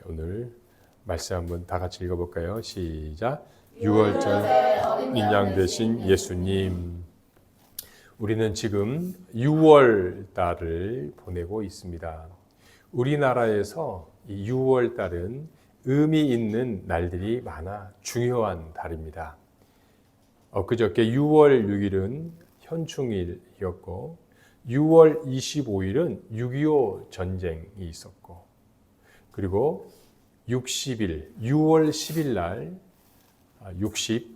오늘 말씀 한번 다 같이 읽어볼까요? 시작. 6월절 인양 되신 예수님. 우리는 지금 6월 달을 보내고 있습니다. 우리나라에서 이 6월 달은 의미 있는 날들이 많아 중요한 달입니다. 엊그저께 6월 6일은 현충일이었고 6월 25일은 6.25 전쟁이 있었고 그리고 60일, 6월 10일 날 60,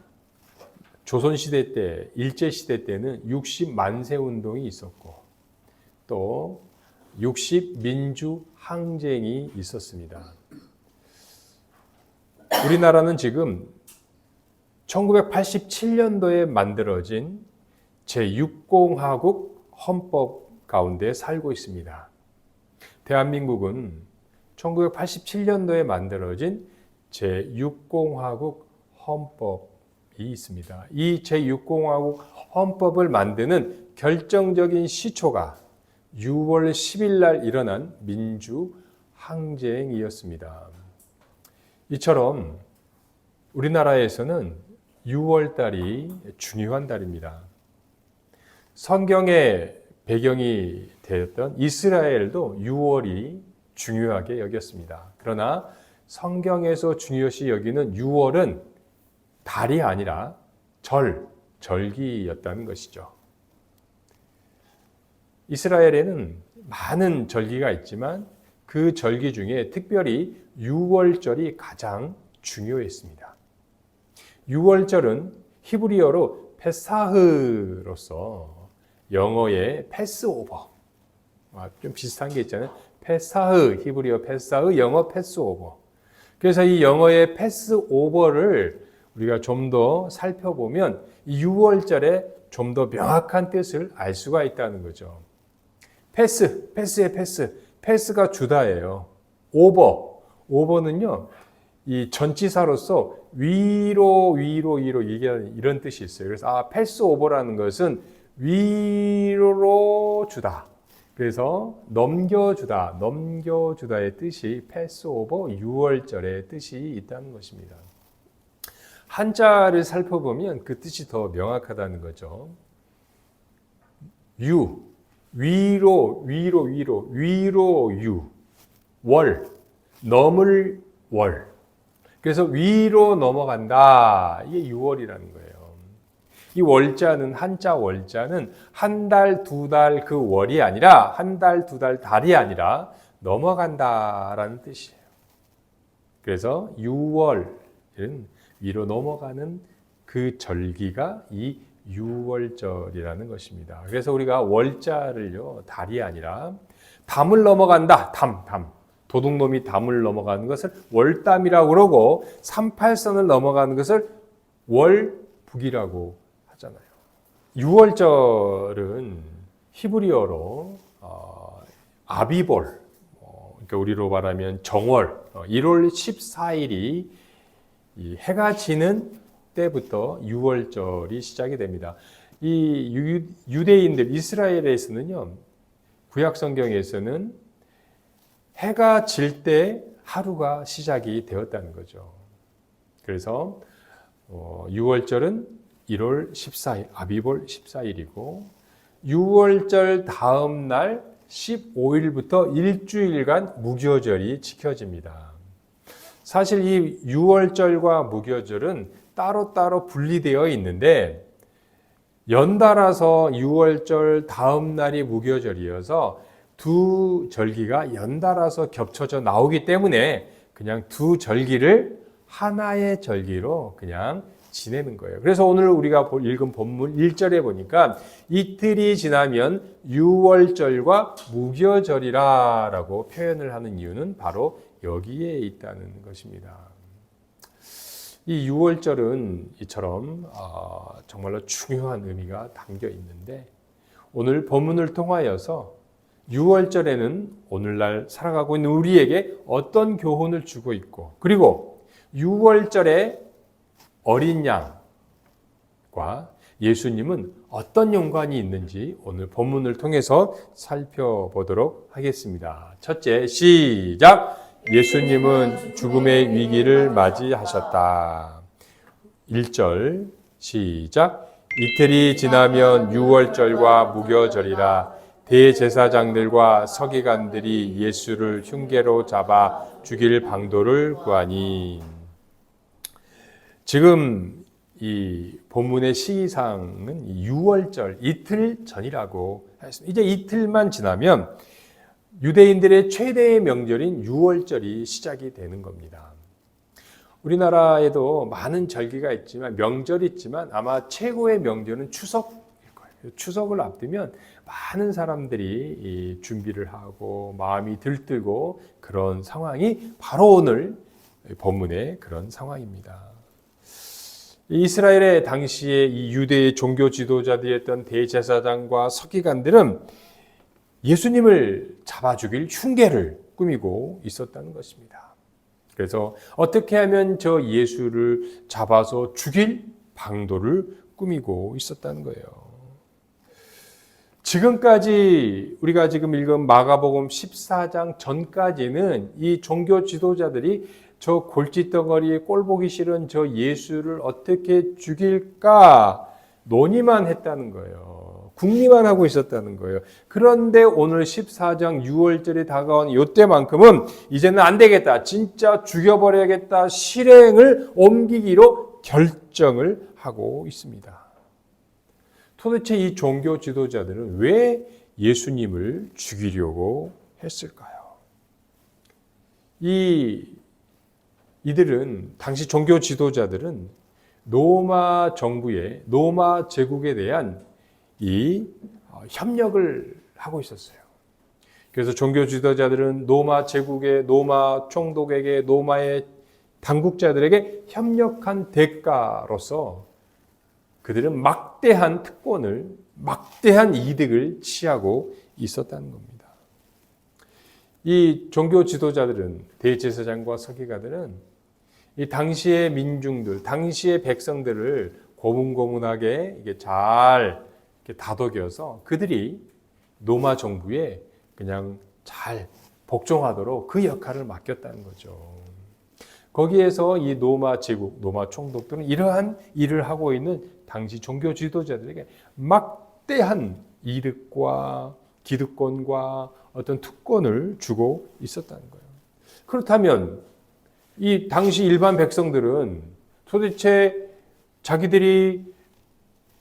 조선시대 때, 일제시대 때는 60만세운동이 있었고 또 60민주항쟁이 있었습니다. 우리나라는 지금 1987년도에 만들어진 제6공화국 헌법 가운데 살고 있습니다. 대한민국은 1987년도에 만들어진 제6공화국 헌법이 있습니다. 이 제6공화국 헌법을 만드는 결정적인 시초가 6월 10일 날 일어난 민주항쟁이었습니다. 이처럼 우리나라에서는 6월 달이 중요한 달입니다. 성경의 배경이 되었던 이스라엘도 6월이 중요하게 여겼습니다. 그러나 성경에서 중요시 여기는 6월은 달이 아니라 절기였다는 것이죠. 이스라엘에는 많은 절기가 있지만 그 절기 중에 특별히 6월절이 가장 중요했습니다. 6월절은 히브리어로 페사흐로서 영어의 패스오버, 좀 비슷한 게 있잖아요. 페사흐, 히브리어 페사흐, 영어 패스오버. 그래서 이 영어의 패스오버를 우리가 좀 더 살펴보면 이 6월절에 좀 더 명확한 뜻을 알 수가 있다는 거죠. 패스의 패스가 주다예요. 오버는요, 이 전치사로서 위로 이런 뜻이 있어요. 그래서 패스오버라는 것은 위로 주다. 그래서 넘겨주다의 뜻이 패스오버 6월절의 뜻이 있다는 것입니다. 한자를 살펴보면 그 뜻이 더 명확하다는 거죠. 위로 월, 넘을 월. 그래서 위로 넘어간다. 이게 6월이라는 거예요. 이 월자는, 한자 월자는 한 달, 두 달 그 월이 아니라 한 달, 두 달 달이 아니라 넘어간다라는 뜻이에요. 그래서 6월은 위로 넘어가는 그 절기가 이 6월절이라는 것입니다. 그래서 우리가 월자를요, 달이 아니라 담을 넘어간다. 담. 도둑놈이 담을 넘어가는 것을 월담이라고 그러고 38선을 넘어가는 것을 월북이라고 하잖아요. 6월절은 히브리어로 아비볼, 그러니까 우리로 말하면 정월, 1월 14일이 이 해가 지는 때부터 6월절이 시작이 됩니다. 이 유대인들, 이스라엘에서는요, 구약 성경에서는 해가 질 때 하루가 시작이 되었다는 거죠. 그래서 6월절은 1월 14일, 아비볼 14일이고 6월절 다음 날 15일부터 일주일간 무교절이 지켜집니다. 사실 이 6월절과 무교절은 따로따로 분리되어 있는데 연달아서 6월절 다음 날이 무교절이어서 두 절기가 연달아서 겹쳐져 나오기 때문에 그냥 두 절기를 하나의 절기로 그냥 지내는 거예요. 그래서 오늘 우리가 읽은 본문 1절에 보니까 이틀이 지나면 6월절과 무교절이라고 표현을 하는 이유는 바로 여기에 있다는 것입니다. 이 6월절은 이처럼 정말로 중요한 의미가 담겨 있는데 오늘 본문을 통하여서 6월절에는 오늘날 살아가고 있는 우리에게 어떤 교훈을 주고 있고 그리고 6월절에 어린 양과 예수님은 어떤 연관이 있는지 오늘 본문을 통해서 살펴보도록 하겠습니다. 첫째, 시작! 예수님은 죽음의 위기를 맞이하셨다. 1절 시작. 이틀이 지나면 유월절과 무교절이라 대제사장들과 서기관들이 예수를 흉계로 잡아 죽일 방도를 구하니. 지금 이 본문의 시기상은 6월절 이틀 전이라고 했습니다. 이제 이틀만 지나면 유대인들의 최대의 명절인 6월절이 시작이 되는 겁니다. 우리나라에도 많은 절기가 있지만 명절이 있지만 아마 최고의 명절은 추석일 거예요. 추석을 앞두면 많은 사람들이 준비를 하고 마음이 들뜨고 그런 상황이 바로 오늘 본문의 그런 상황입니다. 이스라엘의 당시에 이 유대의 종교 지도자들이었던 대제사장과 서기관들은 예수님을 잡아 죽일 흉계를 꾸미고 있었다는 것입니다. 그래서 어떻게 하면 저 예수를 잡아서 죽일 방도를 꾸미고 있었다는 거예요. 지금까지 우리가 지금 읽은 마가복음 14장 전까지는 이 종교 지도자들이 저 골칫덩어리 꼴보기 싫은 저 예수를 어떻게 죽일까 논의만 했다는 거예요. 궁리만 하고 있었다는 거예요. 그런데 오늘 14장 6월절에 다가온 이때만큼은 이제는 안 되겠다. 진짜 죽여버려야겠다. 실행을 옮기기로 결정을 하고 있습니다. 도대체 이 종교 지도자들은 왜 예수님을 죽이려고 했을까요? 이들은 당시 종교 지도자들은 로마 정부의 로마 제국에 대한 이 협력을 하고 있었어요. 그래서 종교 지도자들은 로마 제국의 로마 총독에게 로마의 당국자들에게 협력한 대가로서 그들은 막대한 특권을 막대한 이득을 취하고 있었다는 겁니다. 이 종교 지도자들은 대제사장과 서기관들은 이 당시의 민중들, 당시의 백성들을 고분고분하게 이게 잘 이렇게 다독여서 그들이 로마 정부에 그냥 잘 복종하도록 그 역할을 맡겼다는 거죠. 거기에서 이 로마 제국, 로마 총독들은 이러한 일을 하고 있는 당시 종교 지도자들에게 막대한 이득과 기득권과 어떤 특권을 주고 있었다는 거예요. 그렇다면 이 당시 일반 백성들은 도대체 자기들이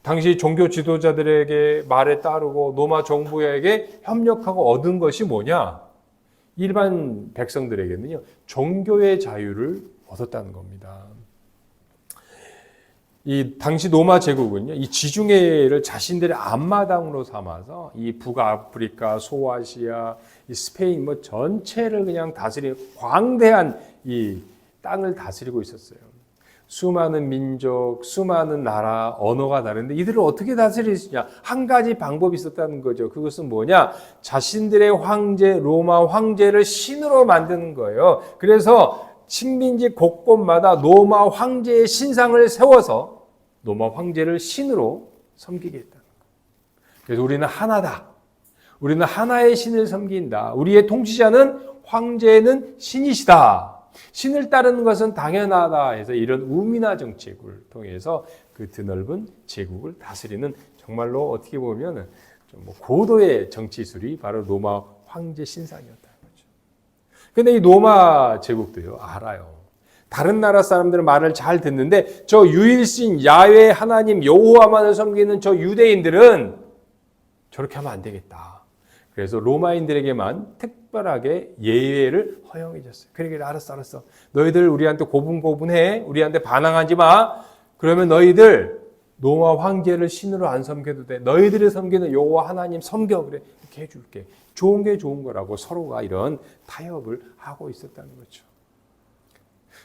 당시 종교 지도자들에게 말에 따르고 로마 정부에게 협력하고 얻은 것이 뭐냐? 일반 백성들에게는요, 종교의 자유를 얻었다는 겁니다. 이 당시 로마 제국은요, 이 지중해를 자신들의 앞마당으로 삼아서 이 북아프리카, 소아시아, 이 스페인 뭐 전체를 그냥 다스리는 광대한 이 땅을 다스리고 있었어요. 수많은 민족, 수많은 나라, 언어가 다른데 이들을 어떻게 다스릴 수 있냐? 한 가지 방법이 있었다는 거죠. 그것은 뭐냐? 자신들의 황제, 로마 황제를 신으로 만드는 거예요. 그래서 식민지 곳곳마다 로마 황제의 신상을 세워서 로마 황제를 신으로 섬기게 했다는 거예요. 그래서 우리는 하나다. 우리는 하나의 신을 섬긴다. 우리의 통치자는 황제는 신이시다. 신을 따르는 것은 당연하다 해서 이런 우민화 정책을 통해서 그 드넓은 제국을 다스리는 정말로 어떻게 보면 좀 고도의 정치술이 바로 로마 황제 신상이었다는 거죠. 그런데 이 로마 제국도요, 알아요. 다른 나라 사람들은 말을 잘 듣는데 저 유일신 야훼 하나님 여호와만을 섬기는 저 유대인들은 저렇게 하면 안 되겠다. 그래서 로마인들에게만 특별하게 예외를 허용해 줬어요. 그러니까 알았어. 너희들 우리한테 고분고분해. 우리한테 반항하지 마. 그러면 너희들 로마 황제를 신으로 안 섬겨도 돼. 너희들이 섬기는 여호와 하나님 섬겨. 그래. 이렇게 해줄게. 좋은 게 좋은 거라고 서로가 이런 타협을 하고 있었다는 거죠.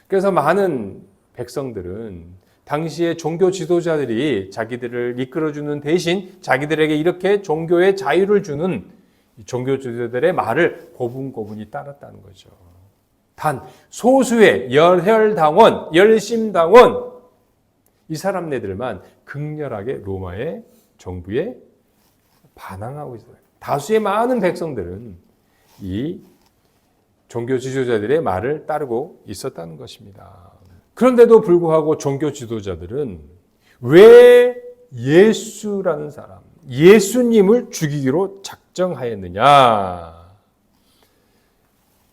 그래서 많은 백성들은 당시에 종교 지도자들이 자기들을 이끌어주는 대신 자기들에게 이렇게 종교의 자유를 주는 종교 지도자들의 말을 고분고분히 따랐다는 거죠. 단 소수의 열혈당원, 열심당원 이 사람네들만 극렬하게 로마의 정부에 반항하고 있어요. 다수의 많은 백성들은 이 종교 지도자들의 말을 따르고 있었다는 것입니다. 그런데도 불구하고 종교 지도자들은 왜 예수라는 사람, 예수님을 죽이기로 작정하였느냐?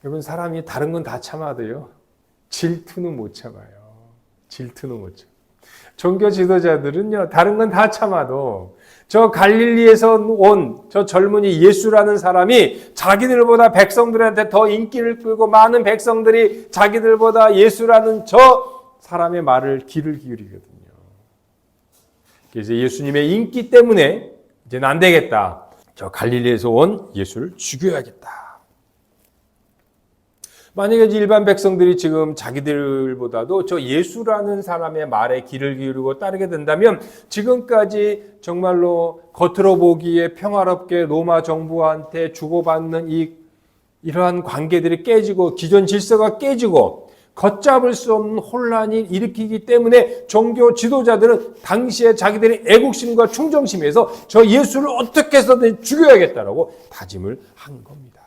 여러분, 사람이 다른 건 다 참아도요, 질투는 못 참아요. 질투는 못 참아요. 종교 지도자들은요, 다른 건 다 참아도 저 갈릴리에서 온 저 젊은이 예수라는 사람이 자기들보다 백성들한테 더 인기를 끌고 많은 백성들이 자기들보다 예수라는 저 사람의 말을 귀를 기울이거든요. 그래서 예수님의 인기 때문에 이제는 안 되겠다. 저 갈릴리에서 온 예수를 죽여야겠다. 만약에 일반 백성들이 지금 자기들보다도 저 예수라는 사람의 말에 귀를 기울이고 따르게 된다면 지금까지 정말로 겉으로 보기에 평화롭게 로마 정부한테 주고받는 이러한 관계들이 깨지고 기존 질서가 깨지고 걷잡을 수 없는 혼란이 일으키기 때문에 종교 지도자들은 당시에 자기들의 애국심과 충정심에서 저 예수를 어떻게 해서든 죽여야겠다라고 다짐을 한 겁니다.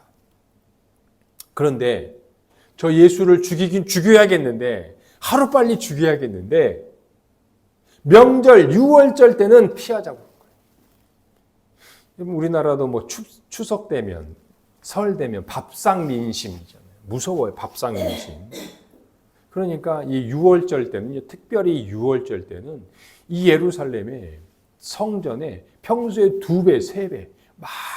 그런데 저 예수를 죽이긴 죽여야겠는데 하루빨리 죽여야겠는데 명절 유월절 때는 피하자고 그런 거예요. 우리나라도 뭐 추석 되면 설 되면 밥상민심이잖아요. 무서워요. 밥상민심. 그러니까 이 유월절 때는 특별히 유월절 때는 이 예루살렘의 성전에 평소에 2배, 3배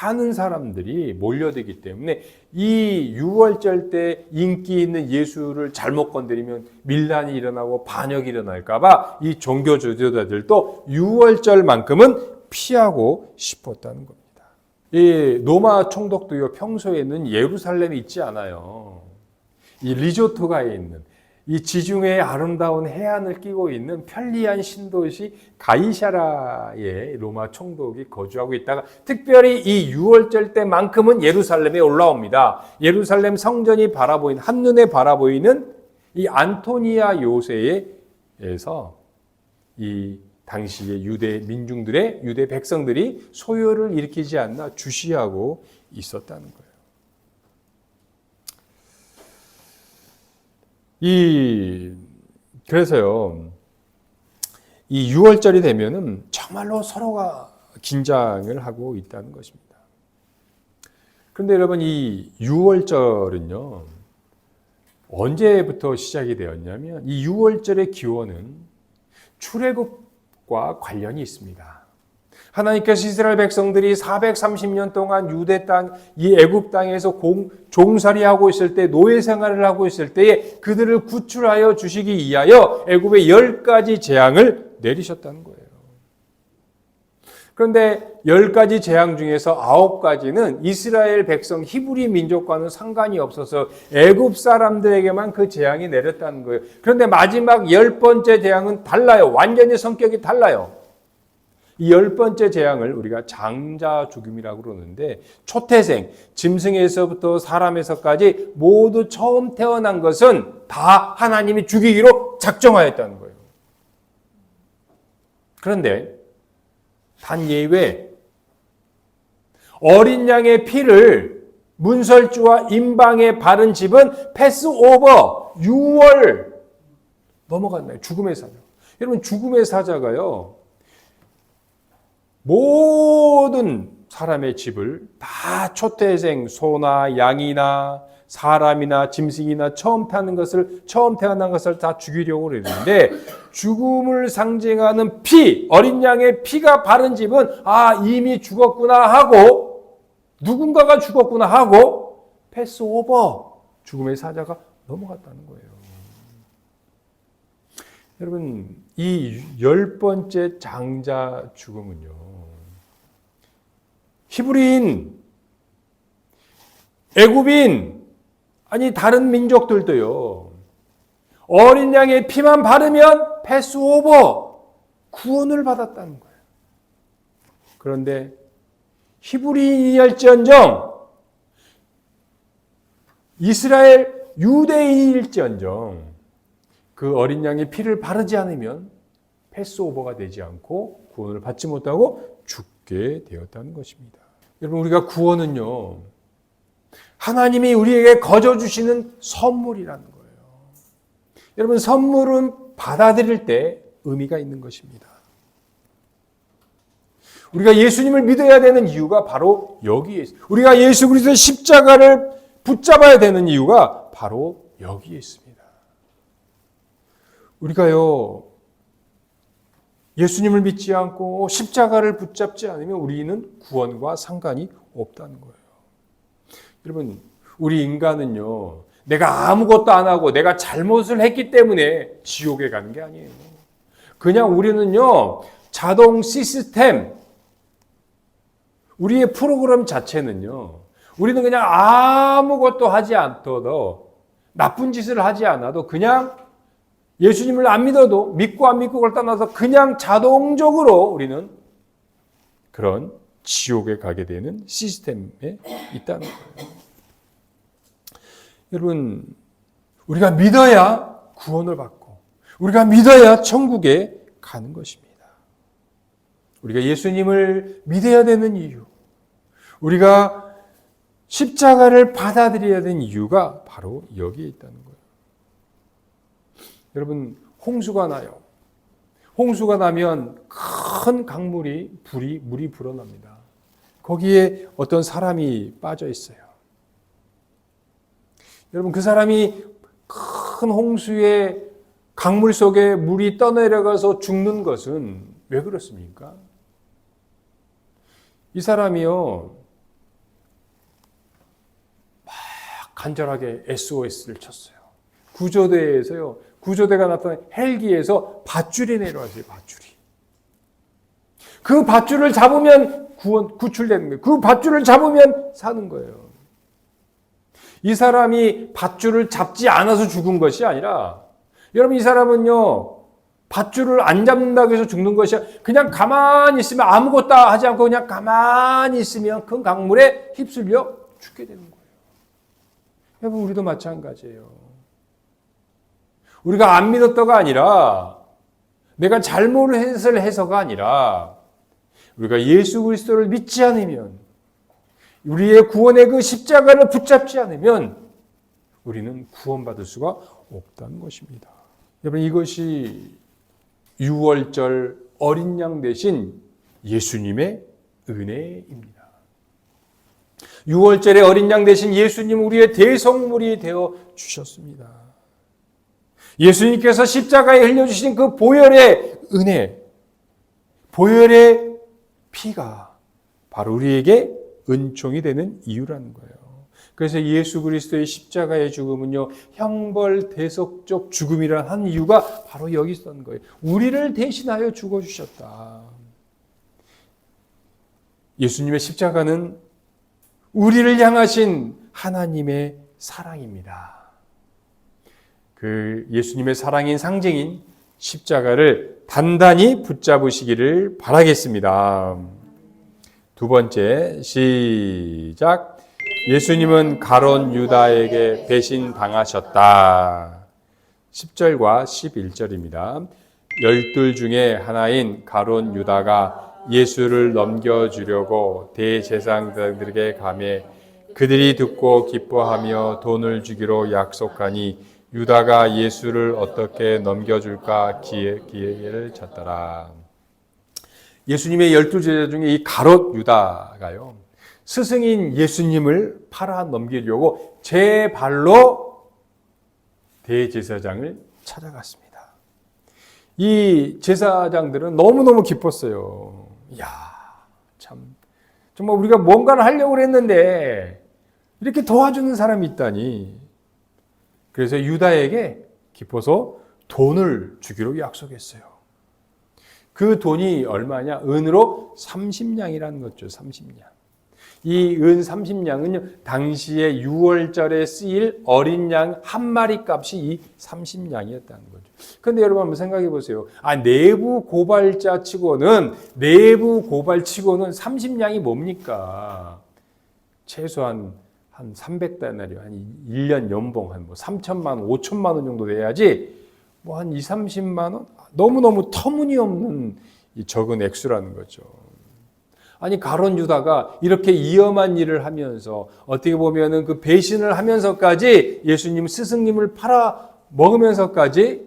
많은 사람들이 몰려들기 때문에 이 유월절 때 인기 있는 예수를 잘못 건드리면 밀란이 일어나고 반역이 일어날까 봐 이 종교 지도자들도 유월절만큼은 피하고 싶었다는 겁니다. 이 로마 총독도요, 평소에는 예루살렘에 있지 않아요. 이 리조트가에 있는 이 지중해의 아름다운 해안을 끼고 있는 편리한 신도시 가이사라의 로마 총독이 거주하고 있다가 특별히 이 유월절 때만큼은 예루살렘에 올라옵니다. 예루살렘 성전이 바라보이는 한눈에 바라보이는 이 안토니아 요새에서 이 당시의 유대 민중들의 유대 백성들이 소요를 일으키지 않나 주시하고 있었다는 거예요. 그래서요, 이 6월절이 되면은 정말로 서로가 긴장을 하고 있다는 것입니다. 그런데 여러분, 이 6월절은요, 언제부터 시작이 되었냐면, 이 6월절의 기원은 출애굽과 관련이 있습니다. 하나님께서 이스라엘 백성들이 430년 동안 유대 땅, 이 애굽 땅에서 종살이하고 있을 때, 노예 생활을 하고 있을 때에 그들을 구출하여 주시기 위하여 애굽에 10가지 재앙을 내리셨다는 거예요. 그런데 10가지 재앙 중에서 9가지는 이스라엘 백성 히브리 민족과는 상관이 없어서 애굽 사람들에게만 그 재앙이 내렸다는 거예요. 그런데 마지막 10번째 재앙은 달라요. 완전히 성격이 달라요. 이 10번째 재앙을 우리가 장자 죽음이라고 그러는데 초태생, 짐승에서부터 사람에서까지 모두 처음 태어난 것은 다 하나님이 죽이기로 작정하였다는 거예요. 그런데 단 예외, 어린 양의 피를 문설주와 임방에 바른 집은 패스오버, 6월 넘어갔나요? 죽음의 사자. 여러분, 죽음의 사자가요, 모든 사람의 집을 다 초태생, 소나 양이나 사람이나 짐승이나 처음 태어난 것을 다 죽이려고 그랬는데, 죽음을 상징하는 피, 어린 양의 피가 바른 집은 이미 죽었구나 하고, 누군가가 죽었구나 하고 패스오버, 죽음의 사자가 넘어갔다는 거예요. 여러분, 이 10번째 장자 죽음은요, 히브리인, 애굽인, 아니 다른 민족들도요, 어린 양의 피만 바르면 패스오버, 구원을 받았다는 거예요. 그런데 히브리인일지언정, 이스라엘 유대인일지언정 그 어린 양의 피를 바르지 않으면 패스오버가 되지 않고 구원을 받지 못하고 죽게 되었다는 것입니다. 여러분, 우리가 구원은요, 하나님이 우리에게 거저 주시는 선물이라는 거예요. 여러분, 선물은 받아들일 때 의미가 있는 것입니다. 우리가 예수님을 믿어야 되는 이유가 바로 여기에 있습니다. 우리가 예수 그리스도의 십자가를 붙잡아야 되는 이유가 바로 여기에 있습니다. 우리가요, 예수님을 믿지 않고 십자가를 붙잡지 않으면 우리는 구원과 상관이 없다는 거예요. 여러분, 우리 인간은요, 내가 아무것도 안 하고 내가 잘못을 했기 때문에 지옥에 가는 게 아니에요. 그냥 우리는요, 자동 시스템, 우리의 프로그램 자체는요, 우리는 그냥 아무것도 하지 않더라도, 나쁜 짓을 하지 않아도 그냥 예수님을 안 믿어도, 믿고 안 믿고 그걸 떠나서 그냥 자동적으로 우리는 그런 지옥에 가게 되는 시스템에 있다는 거예요. 여러분, 우리가 믿어야 구원을 받고 우리가 믿어야 천국에 가는 것입니다. 우리가 예수님을 믿어야 되는 이유, 우리가 십자가를 받아들여야 되는 이유가 바로 여기에 있다는 거예요. 여러분, 홍수가 나요. 홍수가 나면 큰 강물이 물이 불어납니다. 거기에 어떤 사람이 빠져 있어요. 여러분, 그 사람이 큰 홍수의 강물 속에 물이 떠내려가서 죽는 것은 왜 그렇습니까? 이 사람이요, 막 간절하게 SOS를 쳤어요. 구조대에서요, 구조대가 나타난 헬기에서 밧줄이 내려왔어요, 밧줄이. 그 밧줄을 잡으면 구출되는 거예요. 그 밧줄을 잡으면 사는 거예요. 이 사람이 밧줄을 잡지 않아서 죽은 것이 아니라, 여러분, 이 사람은요, 밧줄을 안 잡는다고 해서 죽는 것이 아니라 그냥 가만히 있으면, 아무것도 하지 않고 그냥 가만히 있으면 큰 강물에 휩쓸려 죽게 되는 거예요. 여러분, 우리도 마찬가지예요. 우리가 안 믿었다가 아니라, 내가 잘못을 해서가 아니라, 우리가 예수 그리스도를 믿지 않으면, 우리의 구원의 그 십자가를 붙잡지 않으면 우리는 구원받을 수가 없다는 것입니다. 여러분, 이것이 유월절 어린 양 대신 예수님의 은혜입니다. 유월절의 어린 양 대신 예수님, 우리의 대성물이 되어 주셨습니다. 예수님께서 십자가에 흘려주신 그 보혈의 은혜, 보혈의 피가 바로 우리에게 은총이 되는 이유라는 거예요. 그래서 예수 그리스도의 십자가의 죽음은요, 형벌 대속적 죽음이라는 한 이유가 바로 여기 있었던 거예요. 우리를 대신하여 죽어주셨다. 예수님의 십자가는 우리를 향하신 하나님의 사랑입니다. 그 예수님의 사랑인 상징인 십자가를 단단히 붙잡으시기를 바라겠습니다. 두 번째, 시작. 예수님은 가룟 유다에게 배신당하셨다. 10절과 11절입니다. 12 중에 하나인 가룟 유다가 예수를 넘겨주려고 대제사장들에게 가매 그들이 듣고 기뻐하며 돈을 주기로 약속하니 유다가 예수를 어떻게 넘겨줄까 기회를 찾더라. 예수님의 12제자 중에 이 가롯 유다가요, 스승인 예수님을 팔아 넘기려고 제 발로 대제사장을 찾아갔습니다. 이 제사장들은 너무너무 기뻤어요. 이야, 참, 정말 우리가 뭔가를 하려고 했는데 이렇게 도와주는 사람이 있다니. 그래서 유다에게 기뻐서 돈을 주기로 약속했어요. 그 돈이 얼마냐? 은으로 30냥이라는 거죠. 30냥. 이 은 30냥은요, 당시에 6월절에 쓰일 어린 양 한 마리 값이 이 30냥이었다는 거죠. 그런데 여러분 한번 생각해 보세요. 내부 고발자 치고는, 내부 고발 치고는 30냥이 뭡니까? 최소한 한 300데나리온, 한 1년 연봉 한 3천만 원, 5천만 원 정도 돼야지, 한 2, 30만 원? 너무너무 터무니없는 이 적은 액수라는 거죠. 아니 가룟 유다가 이렇게 위험한 일을 하면서 어떻게 보면은 그 배신을 하면서까지 예수님 스승님을 팔아 먹으면서까지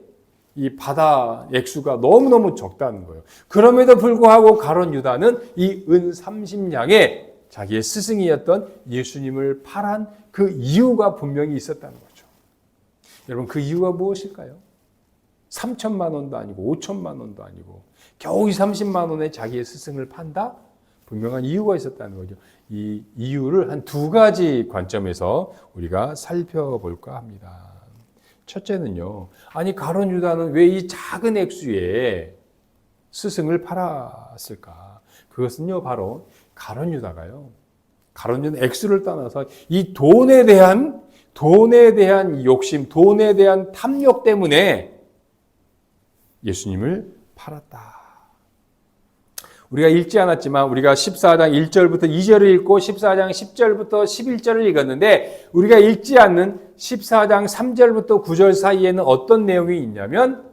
이 바다 액수가 너무너무 적다는 거예요. 그럼에도 불구하고 가룟 유다는 이 은 30냥에 자기의 스승이었던 예수님을 팔한 그 이유가 분명히 있었다는 거죠. 여러분 그 이유가 무엇일까요? 3천만 원도 아니고 5천만 원도 아니고 겨우 30만 원에 자기의 스승을 판다? 분명한 이유가 있었다는 거죠. 이 이유를 한 두 가지 관점에서 우리가 살펴볼까 합니다. 첫째는요. 아니 가룟 유다는 왜 이 작은 액수에 스승을 팔았을까? 그것은요 바로 가룟 유다가요. 가룟 유다는 액수를 떠나서 이 돈에 대한 욕심, 돈에 대한 탐욕 때문에 예수님을 팔았다. 우리가 읽지 않았지만 우리가 14장 1절부터 2절을 읽고 14장 10절부터 11절을 읽었는데 우리가 읽지 않는 14장 3절부터 9절 사이에는 어떤 내용이 있냐면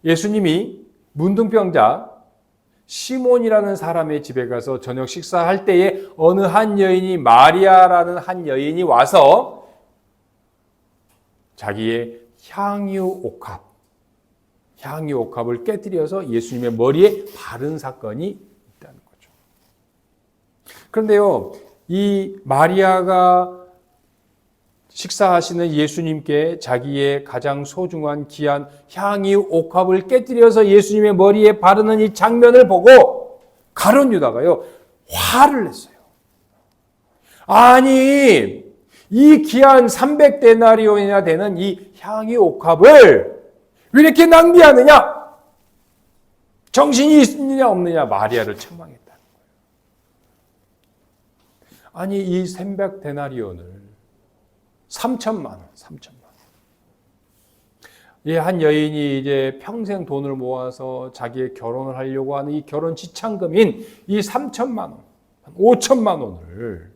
예수님이 문둥병자 시몬이라는 사람의 집에 가서 저녁 식사할 때에 어느 한 여인이 마리아라는 한 여인이 와서 자기의 향유 옥합을 깨뜨려서 예수님의 머리에 바른 사건이 있다는 거죠. 그런데요, 이 마리아가 식사하시는 예수님께 자기의 가장 소중한 귀한 향유 옥합을 깨뜨려서 예수님의 머리에 바르는 이 장면을 보고 가룟 유다가요, 화를 냈어요. 아니, 이 귀한 300데나리온이나 되는 이 향유 옥합을 왜 이렇게 낭비하느냐? 정신이 있느냐 없느냐? 마리아를 책망했다는 거예요. 아니 이 300데나리온을 3천만 원. 이 한 여인이 이제 평생 돈을 모아서 자기의 결혼을 하려고 하는 이 결혼 지참금인 이 3천만 원, 5천만 원을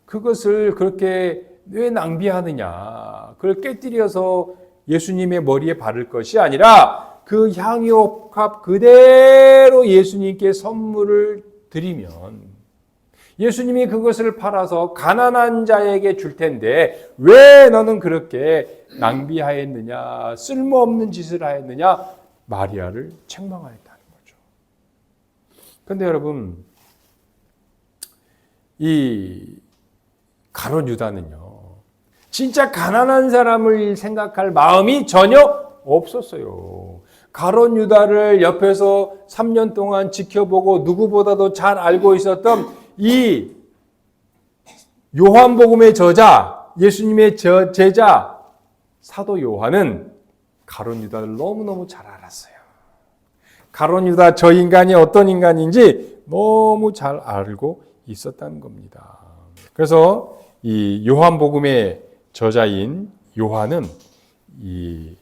그것을 그렇게 왜 낭비하느냐? 그걸 깨뜨려서 예수님의 머리에 바를 것이 아니라 그 향유옥합 그대로 예수님께 선물을 드리면 예수님이 그것을 팔아서 가난한 자에게 줄 텐데 왜 너는 그렇게 낭비하였느냐, 쓸모없는 짓을 하였느냐, 마리아를 책망하였다는 거죠. 그런데 여러분, 이 가룟 유다는요, 진짜 가난한 사람을 생각할 마음이 전혀 없었어요. 가룟 유다를 옆에서 3년 동안 지켜보고 누구보다도 잘 알고 있었던 이 요한복음의 저자, 예수님의 제자 사도 요한은 가룟 유다를 너무너무 잘 알았어요. 가룟 유다 저 인간이 어떤 인간인지 너무 잘 알고 있었다는 겁니다. 그래서 이 요한복음의 저자인 요한은 이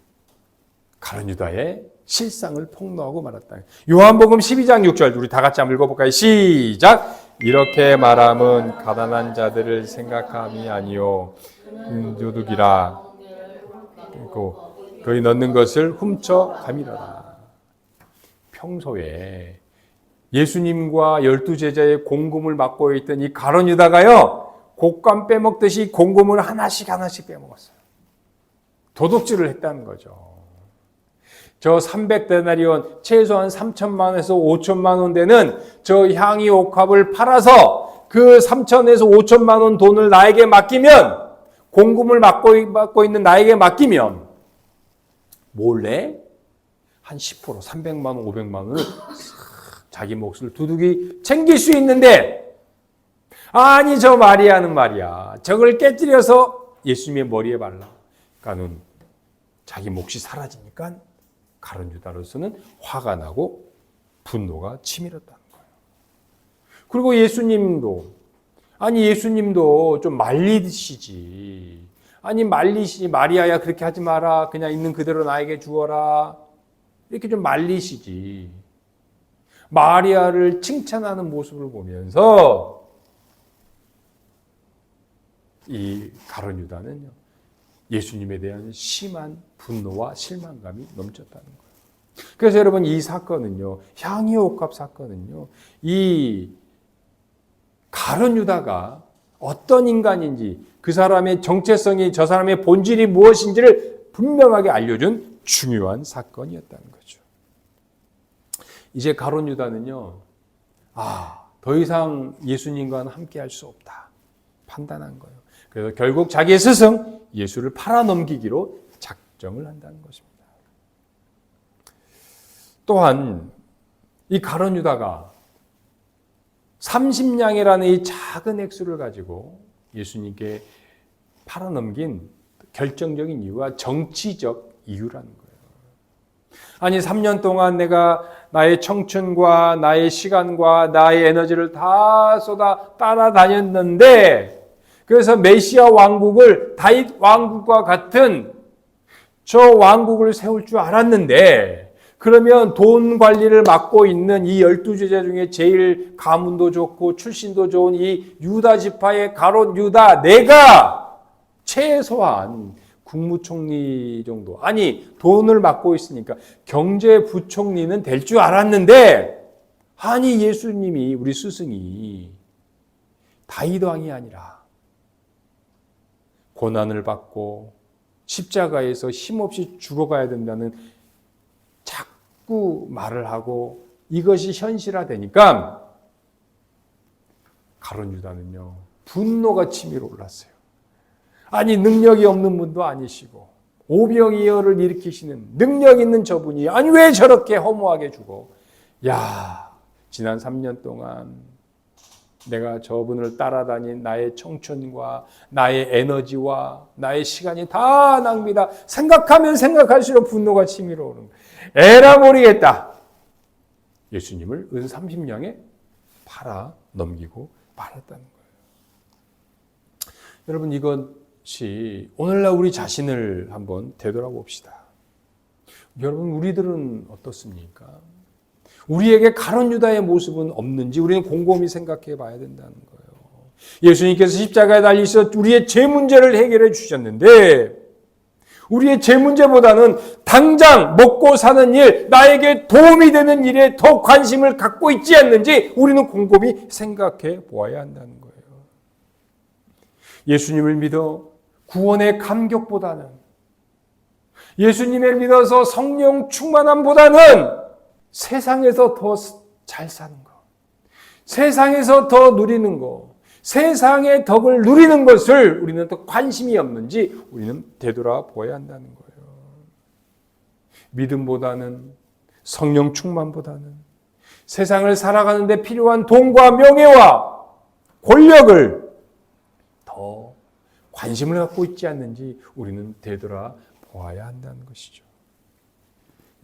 가룟 유다의 실상을 폭로하고 말았다. 요한복음 12장 6절 우리 다 같이 한번 읽어볼까요? 시작! 이렇게 말함은 가난한 자들을 생각함이 아니요 도둑이라 그리고 그의 넣는 것을 훔쳐 가미라라. 평소에 예수님과 12제자의 공금을 맡고 있던 이 가룟 유다가요, 곡간 빼먹듯이 공금을 하나씩 빼먹었어요. 도둑질을 했다는 거죠. 저 300데나리온 최소한 3천만 원에서 5천만 원 되는 저 향유 옥합을 팔아서 그 3천에서 5천만 원 돈을 나에게 맡기면, 공금을 맡고 있는 나에게 맡기면 몰래 한 10%, 300만 원, 500만 원을 자기 몫을 두둑이 챙길 수 있는데, 아니 저 마리아는 말이야 저걸 깨뜨려서 예수님의 머리에 발라. 그러니까는 자기 몫이 사라지니까 가룟 유다로서는 화가 나고 분노가 치밀었다는 거예요. 그리고 예수님도 좀 말리시지. 마리아야 그렇게 하지 마라. 그냥 있는 그대로 나에게 주어라. 이렇게 좀 말리시지. 마리아를 칭찬하는 모습을 보면서 이 가룟 유다는요, 예수님에 대한 심한 분노와 실망감이 넘쳤다는 거예요. 그래서 여러분 이 사건은요, 향유옥합 사건은요, 이 가룟 유다가 어떤 인간인지, 그 사람의 정체성이, 저 사람의 본질이 무엇인지를 분명하게 알려준 중요한 사건이었다는 거죠. 이제 가룟 유다는요, 더 이상 예수님과는 함께 할 수 없다 판단한 거예요. 그래서 결국 자기의 스승 예수를 팔아넘기기로 작정을 한다는 것입니다. 또한 이 가룟 유다가 30냥이라는 이 작은 액수를 가지고 예수님께 팔아넘긴 결정적인 이유가 정치적 이유라는 거예요. 아니 3년 동안 내가 나의 청춘과 나의 시간과 나의 에너지를 다 쏟아 따라다녔는데, 그래서 메시아 왕국을 다윗 왕국과 같은 저 왕국을 세울 줄 알았는데, 그러면 돈 관리를 맡고 있는 이 12제자 중에 제일 가문도 좋고 출신도 좋은 이 유다 지파의 가룟 유다, 내가 최소한 국무총리 정도, 아니 돈을 맡고 있으니까 경제부총리는 될 줄 알았는데, 아니 예수님이, 우리 스승이 다윗 왕이 아니라 고난을 받고 십자가에서 힘없이 죽어가야 된다는 자꾸 말을 하고 이것이 현실화되니까 가룟 유다는요, 분노가 치밀어 올랐어요. 아니 능력이 없는 분도 아니시고 오병이어를 일으키시는 능력 있는 저분이 아니 왜 저렇게 허무하게 죽어? 야, 지난 3년 동안 내가 저분을 따라다닌 나의 청춘과 나의 에너지와 나의 시간이 다 낭비다. 생각하면 생각할수록 분노가 치밀어 오는 거예요. 에라 모르겠다. 예수님을 은 30냥에 팔아 넘기고 말았다는 거예요. 여러분, 이것이 오늘날 우리 자신을 한번 되돌아봅시다. 여러분, 우리들은 어떻습니까? 우리에게 가룟 유다의 모습은 없는지 우리는 곰곰이 생각해 봐야 된다는 거예요. 예수님께서 십자가에 달리셔서 우리의 죄 문제를 해결해 주셨는데, 우리의 죄 문제보다는 당장 먹고 사는 일, 나에게 도움이 되는 일에 더 관심을 갖고 있지 않는지 우리는 곰곰이 생각해 보아야 한다는 거예요. 예수님을 믿어 구원의 감격보다는, 예수님을 믿어서 성령 충만함보다는 세상에서 더 잘 사는 것, 세상에서 더 누리는 것, 세상의 덕을 누리는 것을 우리는 더 관심이 없는지 우리는 되돌아보아야 한다는 거예요. 믿음보다는, 성령 충만보다는 세상을 살아가는 데 필요한 돈과 명예와 권력을 더 관심을 갖고 있지 않는지 우리는 되돌아보아야 한다는 것이죠.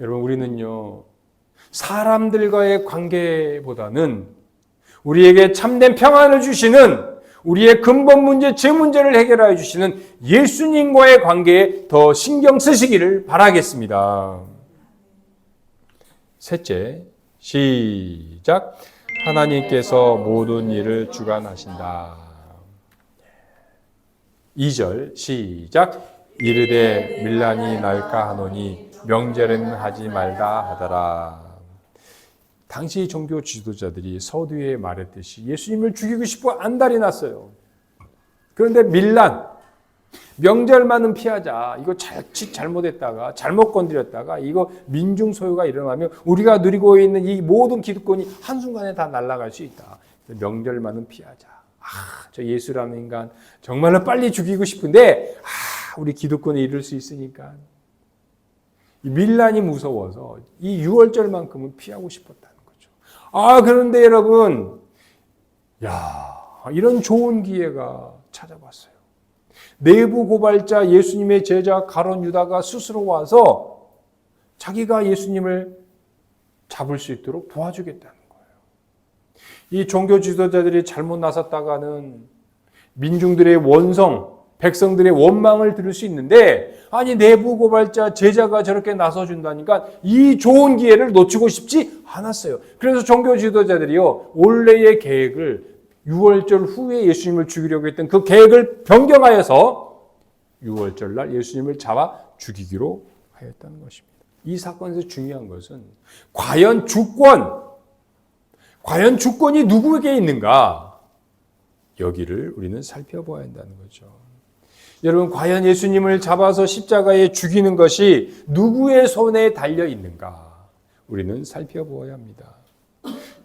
여러분, 우리는요, 사람들과의 관계보다는 우리에게 참된 평안을 주시는, 우리의 근본 문제, 죄 문제를 해결하여 주시는 예수님과의 관계에 더 신경 쓰시기를 바라겠습니다. 셋째, 시작. 하나님께서 모든 일을 주관하신다. 2절 시작. 이르되 밀란이 날까 하노니 명절에는 하지 말다 하더라. 당시 종교 지도자들이 서두에 말했듯이 예수님을 죽이고 싶어 안달이 났어요. 그런데 밀란, 명절만은 피하자. 이거 자칫 잘못했다가, 잘못 건드렸다가 이거 민중 소유가 일어나면 우리가 누리고 있는 이 모든 기득권이 한순간에 다 날아갈 수 있다. 명절만은 피하자. 저 예수라는 인간 정말로 빨리 죽이고 싶은데 우리 기득권에 이를 수 있으니까 이 밀란이 무서워서 이 6월절만큼은 피하고 싶었다는 거죠. 그런데 여러분, 이런 좋은 기회가 찾아왔어요. 내부 고발자 예수님의 제자 가룟 유다가 스스로 와서 자기가 예수님을 잡을 수 있도록 도와주겠다는 거예요. 이 종교 지도자들이 잘못 나섰다가는 민중들의 원성, 백성들의 원망을 들을 수 있는데, 아니 내부 고발자 제자가 저렇게 나서준다니까 이 좋은 기회를 놓치고 싶지 않았어요. 그래서 종교 지도자들이요, 원래의 계획을 6월절 후에 예수님을 죽이려고 했던 그 계획을 변경하여서 6월절 날 예수님을 잡아 죽이기로 하였다는 것입니다. 이 사건에서 중요한 것은 과연 주권이 누구에게 있는가? 여기를 우리는 살펴보아야 한다는 거죠. 여러분, 과연 예수님을 잡아서 십자가에 죽이는 것이 누구의 손에 달려 있는가? 우리는 살펴보아야 합니다.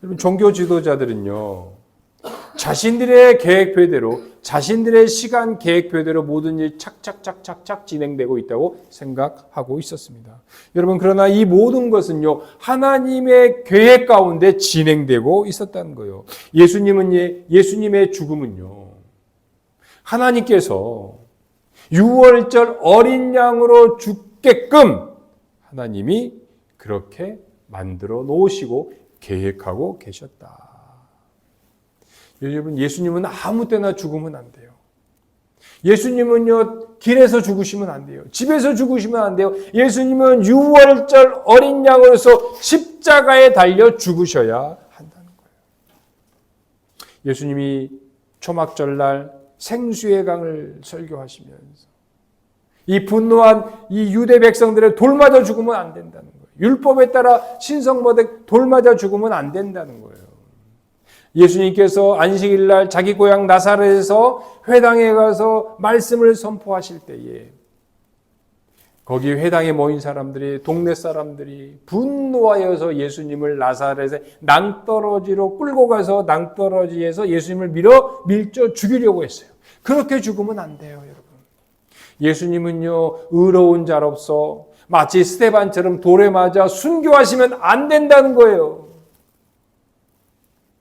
여러분, 종교 지도자들은요, 자신들의 계획표대로, 자신들의 시간 계획표대로 모든 일이 착착착착착 진행되고 있다고 생각하고 있었습니다. 여러분, 그러나 이 모든 것은요, 하나님의 계획 가운데 진행되고 있었다는 거예요. 예수님의 죽음은요, 하나님께서 유월절 어린 양으로 죽게끔 하나님이 그렇게 만들어 놓으시고 계획하고 계셨다. 여러분, 예수님은 아무 때나 죽으면 안 돼요. 예수님은요, 길에서 죽으시면 안 돼요. 집에서 죽으시면 안 돼요. 예수님은 유월절 어린 양으로서 십자가에 달려 죽으셔야 한다는 거예요. 예수님이 초막절날 생수의 강을 설교하시면서 이 분노한 이 유대 백성들을 돌 맞아 죽으면 안 된다는 거예요. 율법에 따라 신성모독 돌 맞아 죽으면 안 된다는 거예요. 예수님께서 안식일날 자기 고향 나사렛에서 회당에 가서 말씀을 선포하실 때에 거기 회당에 모인 사람들이, 동네 사람들이 분노하여서 예수님을 나사렛에 낭떠러지로 끌고 가서 낭떠러지에서 예수님을 밀쳐 죽이려고 했어요. 그렇게 죽으면 안 돼요, 여러분. 예수님은요, 의로운 자로서 마치 스데반처럼 돌에 맞아 순교하시면 안 된다는 거예요.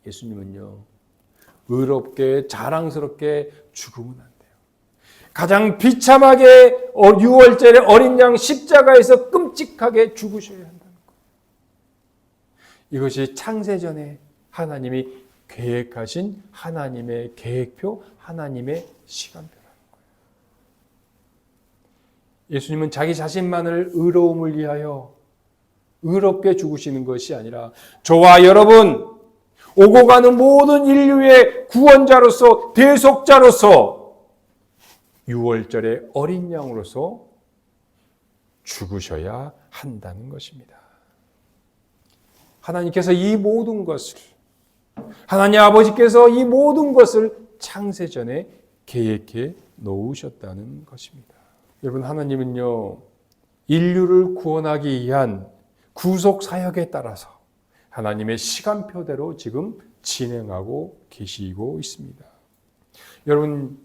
예수님은요, 의롭게 자랑스럽게 죽으면 안 돼요. 가장 비참하게 유월절에 어린 양 십자가에서 끔찍하게 죽으셔야 한다는 거예요. 이것이 창세전에 하나님이 계획하신 하나님의 계획표, 하나님의 시간표라는 거예요. 예수님은 자기 자신만을 의로움을 위하여 의롭게 죽으시는 것이 아니라 저와 여러분, 오고 가는 모든 인류의 구원자로서, 대속자로서 유월절의 어린 양으로서 죽으셔야 한다는 것입니다. 하나님께서 이 모든 것을, 하나님 아버지께서 이 모든 것을 창세전에 계획해 놓으셨다는 것입니다. 여러분, 하나님은요, 인류를 구원하기 위한 구속 사역에 따라서 하나님의 시간표대로 지금 진행하고 계시고 있습니다. 여러분,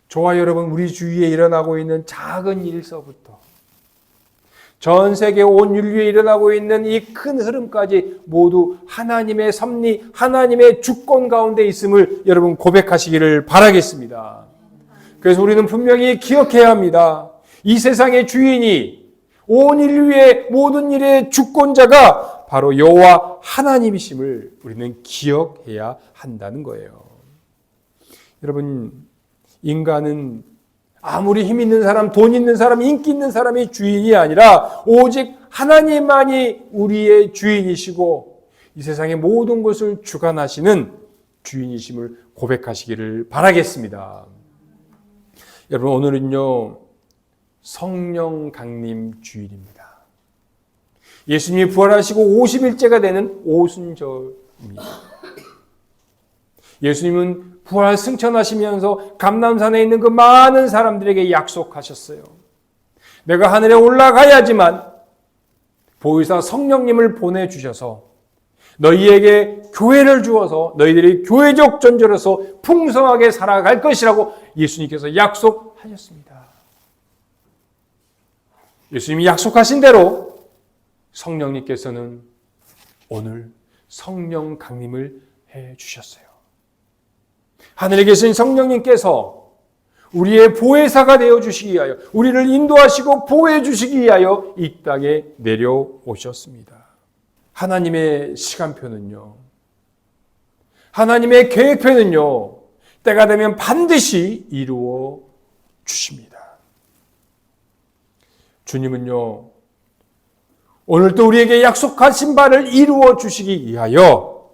저와 여러분, 우리 주위에 일어나고 있는 작은 일서부터 전 세계 온 인류에 일어나고 있는 이 큰 흐름까지 모두 하나님의 섭리, 하나님의 주권 가운데 있음을 여러분 고백하시기를 바라겠습니다. 그래서 우리는 분명히 기억해야 합니다. 이 세상의 주인이, 온 인류의 모든 일의 주권자가 바로 여호와 하나님이심을 우리는 기억해야 한다는 거예요. 여러분, 인간은 아무리 힘 있는 사람, 돈 있는 사람, 인기 있는 사람이 주인이 아니라 오직 하나님만이 우리의 주인이시고 이 세상의 모든 것을 주관하시는 주인이심을 고백하시기를 바라겠습니다. 여러분, 오늘은요, 성령 강림 주일입니다. 예수님이 부활하시고 50일째가 되는 오순절입니다. 예수님은 부활 승천하시면서 감람산에 있는 그 많은 사람들에게 약속하셨어요. 내가 하늘에 올라가야지만 보혜사 성령님을 보내주셔서 너희에게 교회를 주어서 너희들이 교회적 존재로서 풍성하게 살아갈 것이라고 예수님께서 약속하셨습니다. 예수님이 약속하신 대로 성령님께서는 오늘 성령 강림을 해 주셨어요. 하늘에 계신 성령님께서 우리의 보혜사가 되어 주시기 위하여, 우리를 인도하시고 보호해 주시기 위하여 이 땅에 내려오셨습니다. 하나님의 시간표는요, 하나님의 계획표는요, 때가 되면 반드시 이루어 주십니다. 주님은요, 오늘도 우리에게 약속하신 바를 이루어 주시기 위하여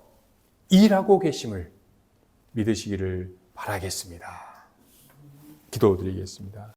일하고 계심을 믿으시기를 바라겠습니다. 기도드리겠습니다.